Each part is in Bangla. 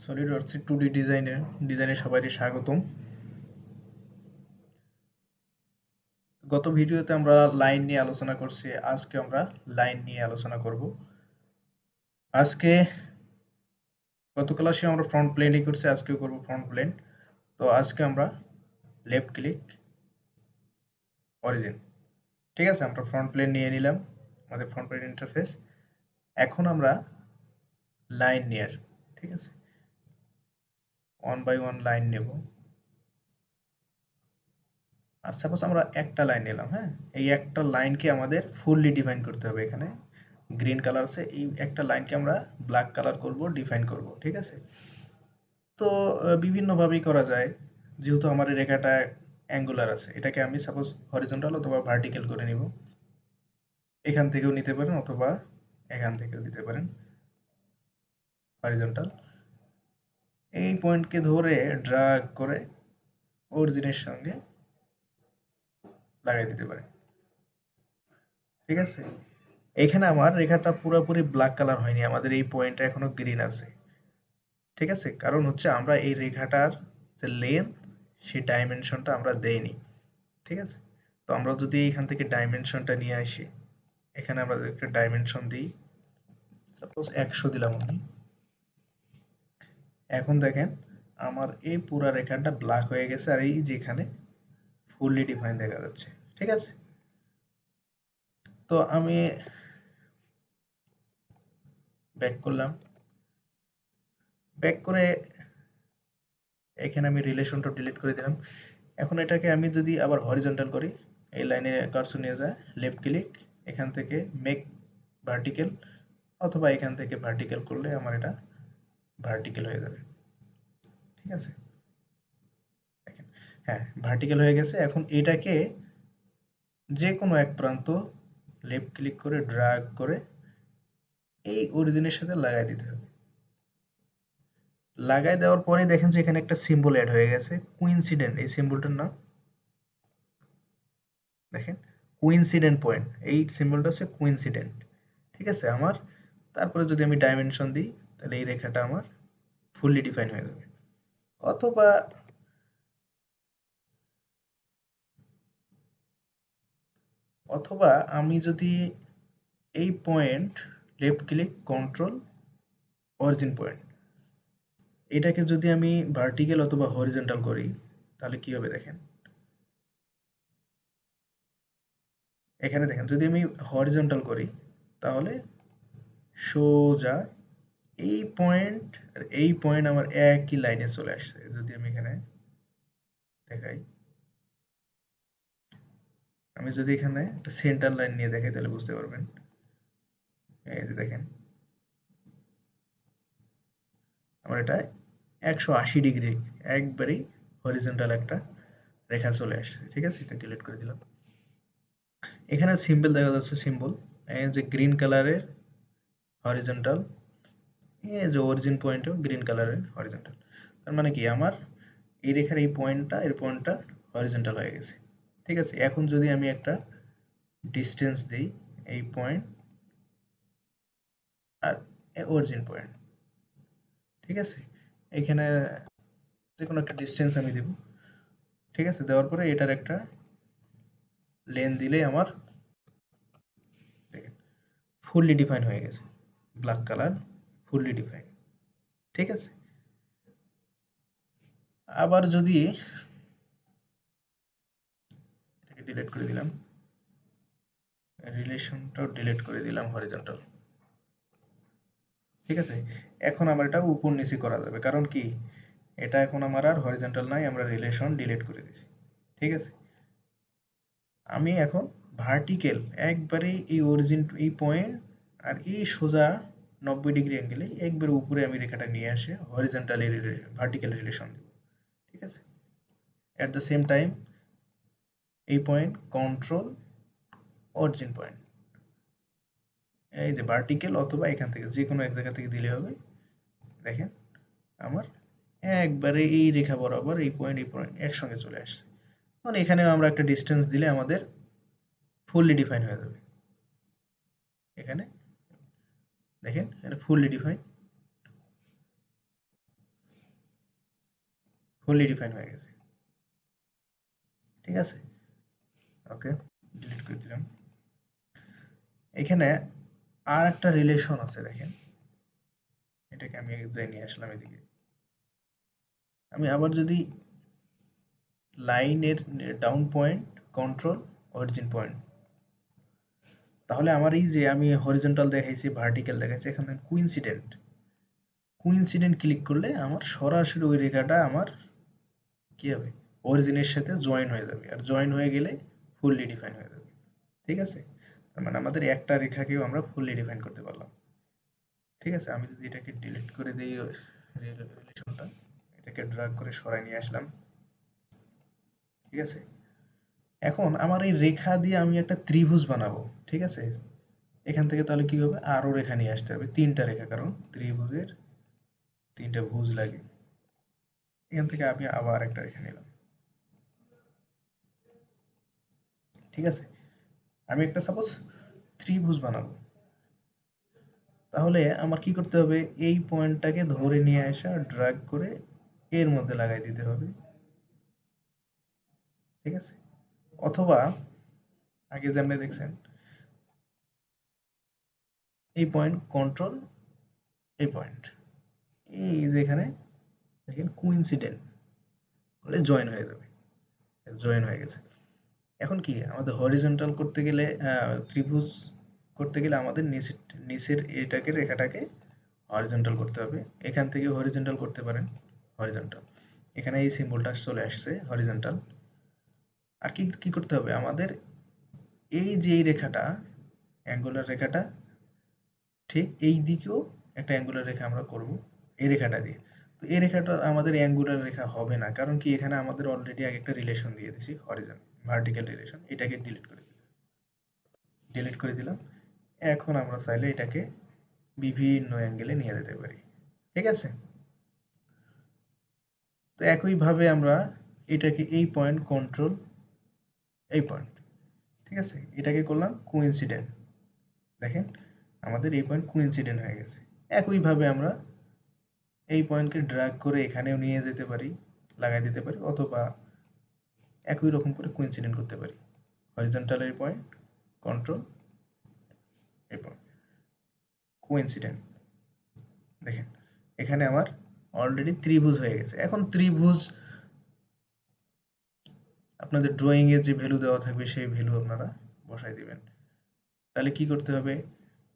সলিডওয়ার্কস 2D ডিজাইনে সবাইকে স্বাগতম। গত ভিডিওতে আমরা লাইন নিয়ে আলোচনা করছি, আজকে আমরা লাইন নিয়ে আলোচনা করব। আজকে গত ক্লাসে আমরা ফ্রন্ট প্লেনই করছি, আজকেও করব ফ্রন্ট প্লেন। তো আজকে আমরা লেফট ক্লিক অরিজিন, ঠিক আছে, আমরা ফ্রন্ট প্লেন নিয়ে নিলাম, আমাদের ফ্রন্ট প্লেন ইন্টারফেস। এখন আমরা লাইন নিয়ে আসবো, ঠিক আছে, ওয়ান বাই ওয়ান লাইন নেব। আর সাপোজ আমরা একটা লাইন নিলাম, হ্যাঁ, এই একটা লাইনকে আমাদের ফুললি ডিফাইন করতে হবে। এখানে গ্রিন কালার আছে, এই একটা লাইনকে আমরা ব্ল্যাক কালার করব, ডিফাইন করব, ঠিক আছে। তো বিভিন্নভাবেই করা যায়। যেহেতু আমার এই রেখাটা অ্যাঙ্গুলার আছে, এটাকে আমি সাপোজ হরিজন্টাল অথবা ভার্টিক্যাল করে নিব। এখান থেকেও নিতে পারেন অথবা এখান থেকেও নিতে পারেন হরিজন্টাল। এই পয়েন্টকে ধরে ড্র্যাগ করে অরিজিনের সঙ্গে লাগাই দিতে পারেন, ঠিক আছে। এখানে আমার রেখাটা পুরোপুরি ব্ল্যাক কালার হয়নি, আমাদের এই পয়েন্টটা এখনো গ্রিন আছে, ঠিক আছে। কারণ হচ্ছে আমরা এই রেখাটার যে লেন্থ, সেই ডাইমেনশনটা আমরা দেইনি, ঠিক আছে। তো আমরা যদি এখান থেকে ডাইমেনশনটা নিয়ে আসি, এখানে আমরা একটা ডাইমেনশন দিই, সাপোজ 100 দিলাম আমি। এখন দেখেন আমার এই পুরা রেখাটা ব্ল্যাক হয়ে গেছে, আর এই যেখানে ফুললি ডিফাইন দেখা যাচ্ছে, ঠিক আছে। তো আমি ব্যাক করলাম, ব্যাক করে এখানে আমি রিলেশনটা ডিলিট করে দিলাম। এখন এটাকে আমি যদি আবার হরিজন্টাল করি, এই লাইনে কার্সর নিয়ে যায়, লেফট ক্লিক, এখান থেকে মেক ভার্টিক্যাল, অথবা এখান থেকে ভার্টিক্যাল করলে আমার এটা ভার্টিক্যাল হয়ে যাবে, ঠিক আছে। দেখেন, হ্যাঁ, ভার্টিক্যাল হয়ে গেছে। এখন এটাকে যে কোনো এক প্রান্ত লেফট ক্লিক করে ড্র্যাগ করে এই অরিজিনের সাথে লাগাই দিতে হবে। লাগাই দেওয়ার পরে দেখেন যে এখানে একটা সিম্বল অ্যাড হয়ে গেছে, কুইনসিডেন্ট, এই সিম্বলটার নাম দেখেন, কুইনসিডেন্ট পয়েন্ট, এই সিম্বলটা হচ্ছে কুইনসিডেন্ট, ঠিক আছে আমার। তারপরে যদি আমি ডাইমেনশন দিই, তাহলে এই রেখাটা আমার ফুললি ডিফাইন হয়ে যাবে। অথবা অথবা আমি যদি এই point left click control origin point, এটাকে যদি আমি ভার্টিক্যাল অথবা হরিজন্টাল করি, তাহলে কি হবে দেখেন। এখানে দেখেন যদি আমি হরিজন্টাল করি, তাহলে সোজা এই পয়েন্ট আর এই পয়েন্ট আমার একই লাইনে চলে আসছে। যদি আমি এখানে দেখাই, আমি যদি এখানে একটা সেন্টার লাইন নিয়ে দেখাই, তাহলে বুঝতে পারবেন। এই যে দেখেন, আমার এটা 180 ডিগ্রি একবারেই হরিজন্টাল একটা রেখা চলে আসছে, ঠিক আছে। এটা ডিলিট করে দিলাম। এখানে সিম্বল দেখা যাচ্ছে, সিম্বল এই যে গ্রিন কালারের হরিজন্টাল, এই যে অরিজিন পয়েন্টও গ্রিন কালারের হরিজন্টাল। তার মানে কি, আমার এই রেখার এই পয়েন্টটা, এর পয়েন্টটা হরিজন্টাল হয়ে গেছে, ঠিক আছে। এখন যদি আমি একটা ডিস্টেন্স দিই, এই পয়েন্ট আর অরিজিন পয়েন্ট, ঠিক আছে, এখানে যে কোনো একটা ডিস্টেন্স আমি দেব, ঠিক আছে। দেওয়ার পরে এটার একটা লেন দিলেই আমার দেখেন ফুললি ডিফাইন হয়ে গেছে, ব্ল্যাক কালার, ফুললি ডিফাইন, ঠিক আছে। আবার যদি এটাকে ডিলিট করে দিলাম, রিলেশনটাও ডিলিট করে দিলাম হরিজন্টাল, ঠিক আছে। এখন আমার এটা উপর নিচে করা যাবে, কারণ কি, এটা এখন আমার আর হরিজন্টাল নাই, আমরা রিলেশন ডিলিট করে দিয়েছি, ঠিক আছে। আমি এখন ভার্টিক্যাল একবারে এই অরিজিন, এই পয়েন্ট আর এই সোজা 90 ডিগ্রি অ্যাঙ্গেলে একবারে উপরে আমি রেখাটা নিয়ে আসে হরিজন্টাল ভার্টিক্যাল রিলেশন দেব, ঠিক আছে। অ্যাট দ্য সেম টাইম এই পয়েন্ট কন্ট্রোল অরিজিন পয়েন্ট, এই যে ভার্টিক্যাল অথবা এখান থেকে যে কোনো এক জায়গা থেকে দিলে হবে। দেখেন আমার একবারে এই রেখা বরাবর এই পয়েন্ট একসঙ্গে চলে আসছে। মানে এখানেও আমরা একটা ডিস্টেন্স দিলে আমাদের ফুললি ডিফাইন হয়ে যাবে। এখানে দেখেন, এটা ফুললি ডিফাইন। ফুললি ডিফাইন হয়ে গেছে। ঠিক আছে, ওকে, ডিলিট করে দিলাম। এখানে আর একটা রিলেশন আছে, দেখেন এটাকে আমি এক জায়গায় নিয়ে আসলাম এদিকে। আমি আবার যদি লাইনের down point, control, origin point, তাহলে আমার এই যে আমি হরিজন্টাল দেখাইছি, ভার্টিক্যাল দেখাইছি, এখানে কুইনসিডেন্ট, কুইনসিডেন্ট ক্লিক করলে আমার সরাসরি ওই রেখাটা আমার কি হবে, অরিজিনের সাথে জয়েন হয়ে যাবে, আর জয়েন হয়ে গেলে ফুললি ডিফাইন হয়ে যাবে। ঠিক আছে, তার মানে আমাদের একটা রেখাকেও আমরা ফুললি ডিফাইন করতে পারলাম। ঠিক আছে, আমি যদি এটাকে ডিলিট করে দিই রিলেশনটা, এটাকে ড্র্যাগ করে সরাই নিয়ে আসলাম। ঠিক আছে, এখন আমার এই রেখা দিয়ে আমি একটা ত্রিভুজ বানাবো। ঠিক আছে, এখান থেকে তাহলে কি হবে, আরো রেখা নিয়ে আসতে হবে, তিনটা রেখা, কারণ ত্রিভুজের তিনটা ভুজ লাগে। এখান থেকে আমি আবার একটা রেখা নিলাম। ঠিক আছে, আমি একটা সাপোজ ত্রিভুজ বানাবো, তাহলে আমার কি করতে হবে, এই পয়েন্টটাকে ধরে নিয়ে আসা, ড্র্যাগ করে এর মধ্যে লাগাই দিতে হবে। ঠিক আছে, অথবা আগে যেমন দেখছেন, এই পয়েন্ট কন্ট্রোল, এই পয়েন্ট, এই যেখানে দেখেন কুইনসিডেন্ট হলে জয়েন হয়ে যাবে, জয়েন হয়ে গেছে। এখন কি আমাদের হরিজন্টাল করতে গেলে, ত্রিভুজ করতে গেলে আমাদের নিচের এটাকে, রেখাটাকে হরিজন্টাল করতে হবে। এখান থেকে হরিজন্টাল করতে পারেন, হরিজন্টাল, এখানে এই সিম্বলটা চলে আসছে হরিজন্টাল। আর কি কি করতে হবে আমাদের, এই যে এই রেখাটা, অ্যাঙ্গুলার রেখাটা, ঠিক এই দিকেও একটা অ্যাঙ্গুলার রেখা আমরা করব এই রেখাটা দিয়ে। তো এই রেখাটা আমাদের অ্যাঙ্গুলার রেখা হবে না, কারণ কি এখানে আমাদের অলরেডি আগে একটা রিলেশন দিয়ে দিছি, হরিজন ভার্টিক্যাল রিলেশন। এটাকে ডিলিট করে দিলাম। এখন আমরা চাইলে এটাকে বিভিন্ন অ্যাঙ্গেলে নিয়ে যেতে পারি। ঠিক আছে, তো একইভাবে আমরা এটাকে এই পয়েন্ট কন্ট্রোল, এই পয়েন্ট, ঠিক আছে, এটাকে করলাম কোইন্সিডেন্ট। দেখেন আমাদের এই পয়েন্ট কোইন্সিডেন্ট হয়ে গেছে। একইভাবে আমরা এই পয়েন্টকে ড্র্যাগ করে এখানেও নিয়ে যেতে পারি, লাগাই দিতে পারি, অথবা একই রকম করে কোইন্সিডেন্ট করতে পারি। হরিজন্টাল এই পয়েন্ট, কন্ট্রোল, এই পয়েন্ট, কোইন্সিডেন্ট। দেখেন এখানে আমার অলরেডি ত্রিভুজ হয়ে গেছে। এখন ত্রিভুজ আপনাদের ড্রয়িং এর যে ভ্যালু দেওয়া থাকবে সেই ভ্যালু আপনারা বসাই দিবেন। তাহলে কি করতে হবে,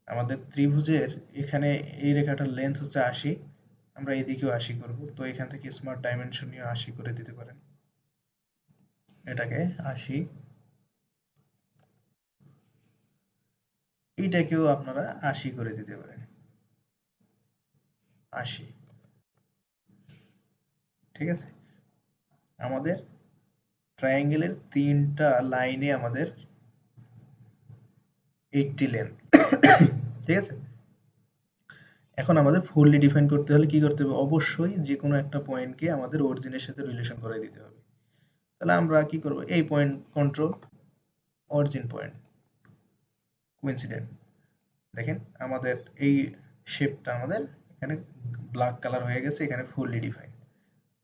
আমাদের ত্রিভুজের এখানে এই রেখাটার লেন্থ হচ্ছে ৮০, আমরা এদিকেও ৮০ করব। তো এখান থেকে স্মার্ট ডাইমেনশন নিয়ে ৮০ করে দিতে পারেন, এটাকে ৮০, এইটাকেও আপনারা ৮০ করে দিতে পারেন, ৮০। ঠিক আছে, আমাদের ট্রায়াঙ্গেলের তিনটা লাইনে আমাদের ৮০ লেন্থ। ঠিক আছে, এখন আমাদের ফুললি ডিফাইন করতে হলে কি করতে হবে, অবশ্যই যে কোনো একটা পয়েন্টকে আমাদের অরিজিনের সাথে রিলেশন করে দিতে হবে। তাহলে আমরা কি করব, এই point control, origin point, coincident. দেখেন আমাদের এই শেপটা আমাদের এখানে ব্ল্যাক কালার হয়ে গেছে, এখানে ফুললি ডিফাইন,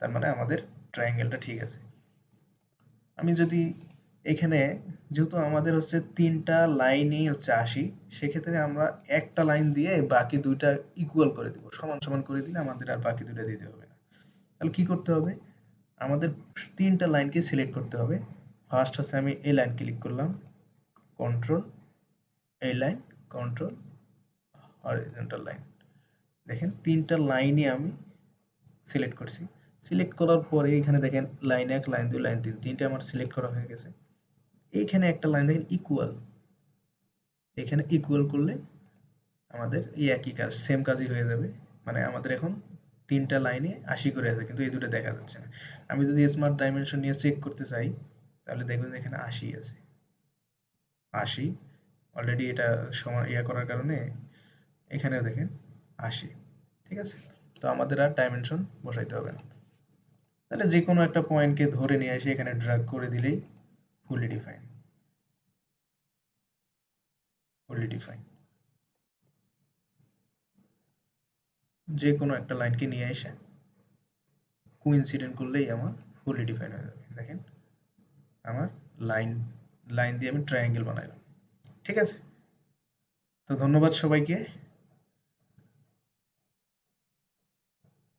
তার মানে আমাদের ট্রায়াঙ্গেলটা ঠিক আছে। আমি যদি এখানে, যেহেতু আমাদের হচ্ছে তিনটা লাইনই হচ্ছে ৮০, সেক্ষেত্রে আমরা একটা লাইন দিয়ে বাকি দুইটা ইকুয়াল করে দিব, সমান সমান করে দিলে আমাদের আর বাকি দুইটা দিতে হবে না। তাহলে কি করতে হবে, আমাদের তিনটা লাইনকে সিলেক্ট করতে হবে। ফার্স্ট হচ্ছে আমি এই লাইন ক্লিক করলাম, কন্ট্রোল, এই লাইন, কন্ট্রোল, হরিজন্টাল লাইন। দেখেন তিনটা লাইনই আমি সিলেক্ট করছি। সিলেক্ট করার পরে এখানে দেখেন লাইন ১, লাইন ২, লাইন ৩, তিনটে আমার সিলেক্ট করা হয়ে গেছে। এইখানে একটা লাইন দেখেন ইকুয়াল, এখানে ইকুয়াল করলে আমাদের এই একই কাজ, সেম কাজই হয়ে যাবে। মানে আমাদের এখন তিনটা লাইনে ৮০ করে আছে, কিন্তু এই দুটো দেখা যাচ্ছে না। আমি যদি স্মার্ট ডাইমেনশন নিয়ে চেক করতে চাই, তাহলে দেখবেন এখানে ৮০ আছে, ৮০ অলরেডি, এটা সমান করার কারণে এখানেও দেখেন ৮০। ঠিক আছে, তো আমাদের আর ডাইমেনশন বসাইতে হবে না। তাহলে যে কোনো একটা পয়েন্টকে ধরে নিয়ে এসে এখানে ড্র্যাগ করে দিলেই ফুলি ডিফাইন, ফুলি ডিফাইন। যে কোনো একটা লাইনকে নিয়ে এসে কোইন্সিডেন্ট করলেই আমার ফুললি ডিফাইন হয়ে যাবে। দেখেন আমার লাইন লাইন দিয়ে আমি ট্রায়াঙ্গেল বানাইলাম। ঠিক আছে, তো ধন্যবাদ সবাইকে।